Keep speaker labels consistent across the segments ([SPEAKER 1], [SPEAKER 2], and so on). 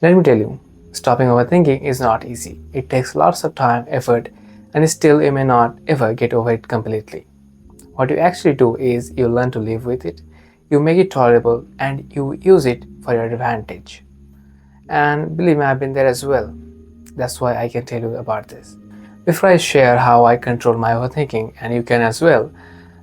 [SPEAKER 1] Let me tell you, stopping overthinking is not easy. It takes lots of time, effort, and still you may not ever get over it completely. What you actually do is you learn to live with it, you make it tolerable, and you use it for your advantage. And believe me, I've been there as well. That's why I can tell you about this. Before I share how I control my overthinking, and you can as well,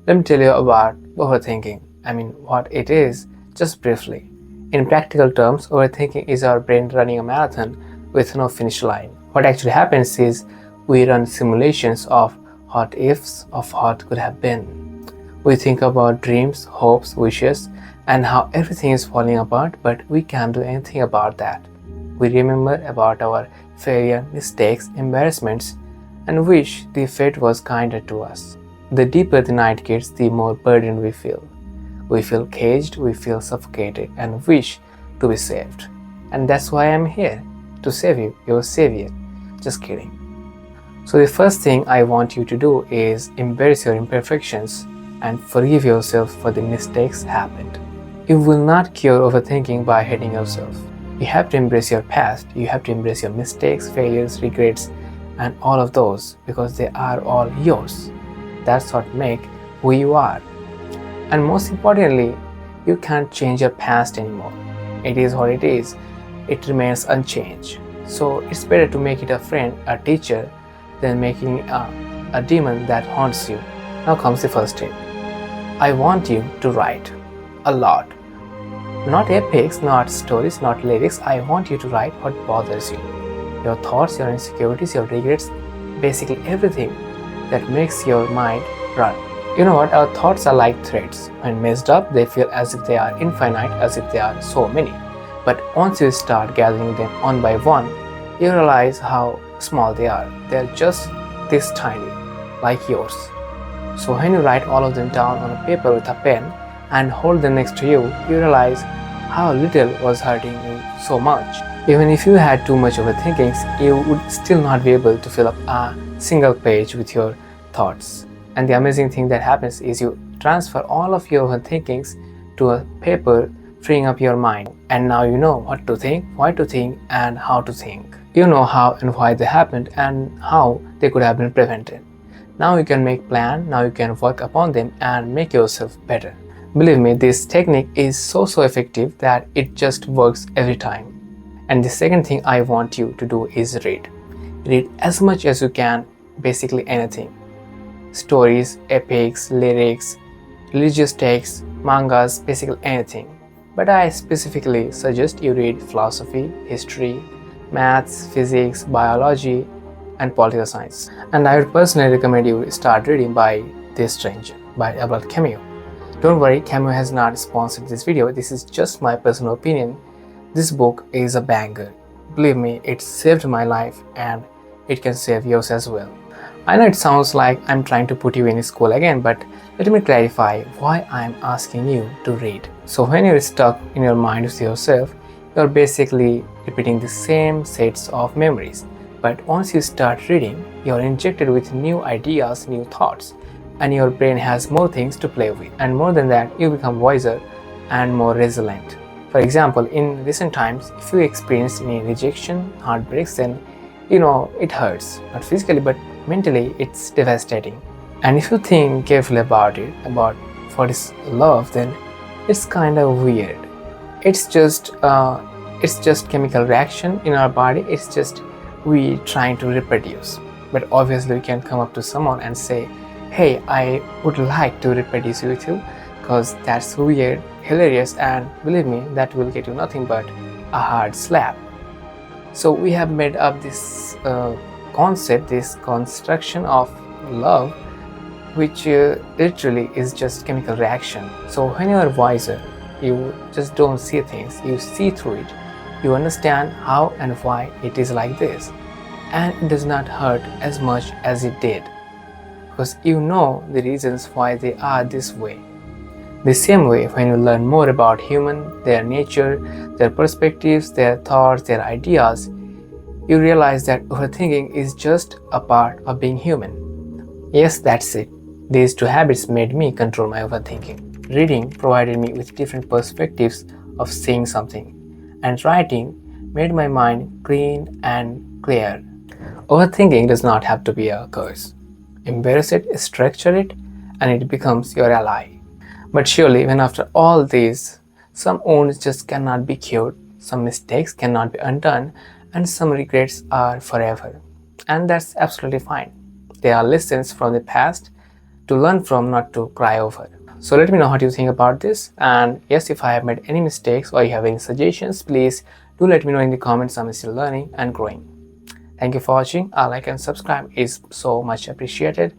[SPEAKER 1] let me tell you about overthinking. I mean, what it is, just briefly. In practical terms, overthinking is our brain running a marathon with no finish line. What actually happens is we run simulations of what ifs, of what could have been. We think about dreams, hopes, wishes, and how everything is falling apart, but we can't do anything about that. We remember about our failure, mistakes, embarrassments, and wish the fate was kinder to us. The deeper the night gets, the more burdened we feel. We feel caged, we feel suffocated, and wish to be saved. And that's why I'm here, to save you, your savior. Just kidding. So the first thing I want you to do is embrace your imperfections and forgive yourself for the mistakes happened. You will not cure overthinking by hating yourself. You have to embrace your past, you have to embrace your mistakes, failures, regrets, and all of those because they are all yours. That's what makes who you are. And most importantly, you can't change your past anymore. It is what it is. It remains unchanged. So it's better to make it a friend, a teacher, than making a demon that haunts you. Now comes the first step. I want you to write a lot. Not epics, not stories, not lyrics. I want you to write what bothers you. Your thoughts, your insecurities, your regrets, basically everything that makes your mind run. You know what? Our thoughts are like threads. When messed up, they feel as if they are infinite, as if there are so many. But once you start gathering them one by one, you realize how small they are. They're just this tiny, like yours. So when you write all of them down on a paper with a pen and hold them next to you, you realize how little was hurting you so much. Even if you had too much overthinkings, you would still not be able to fill up a single page with your thoughts. And the amazing thing that happens is you transfer all of your overthinkings to a paper, freeing up your mind. And now you know what to think, why to think, and how to think. You know how and why they happened and how they could have been prevented. Now you can make plans, now you can work upon them and make yourself better. Believe me, this technique is so effective that it just works every time. And the second thing I want you to do is read. Read as much as you can, basically anything. Stories, epics, lyrics, religious texts, mangas, basically anything. But I specifically suggest you read philosophy, history, maths, physics, biology, and political science. And I would personally recommend you start reading by This Stranger by Albert Camus. Don't worry, Camus has not sponsored this video. This is just my personal opinion. This book is a banger. Believe me, it saved my life and it can save yours as well. I know it sounds like I'm trying to put you in school again, but let me clarify why I'm asking you to read. So when you're stuck in your mind with yourself, you're basically repeating the same sets of memories. But once you start reading, you're injected with new ideas, new thoughts, and your brain has more things to play with. And more than that, you become wiser and more resilient. For example, in recent times, if you experience any rejection, heartbreaks, then you know it hurts, not physically but mentally it's devastating. And if you think carefully about it, about what is love, then it's kind of weird. It's just chemical reaction in our body. It's just we trying to reproduce. But obviously we can come up to someone and say, hey, I would like to reproduce with you because that's weird, hilarious, and believe me, that will get you nothing but a hard slap. So we have made up this concept, this construction of love, which literally is just chemical reaction. So when you are wiser, you just don't see things, you see through it. You understand how and why it is like this, and it does not hurt as much as it did because you know the reasons why they are this way. The same way, when you learn more about human, their nature, their perspectives, their thoughts, their ideas, you realize that overthinking is just a part of being human. Yes, that's it. These two habits made me control my overthinking. Reading provided me with different perspectives of seeing something, and writing made my mind clean and clear. Overthinking does not have to be a curse. Embrace it, structure it, and it becomes your ally. But surely, even after all these, some wounds just cannot be cured, some mistakes cannot be undone, and some regrets are forever. And that's absolutely fine. They are lessons from the past to learn from, not to cry over. So let me know what you think about this. And yes, if I have made any mistakes or you have any suggestions, please do let me know in the comments. I'm still learning and growing. Thank you for watching. A like and subscribe is so much appreciated.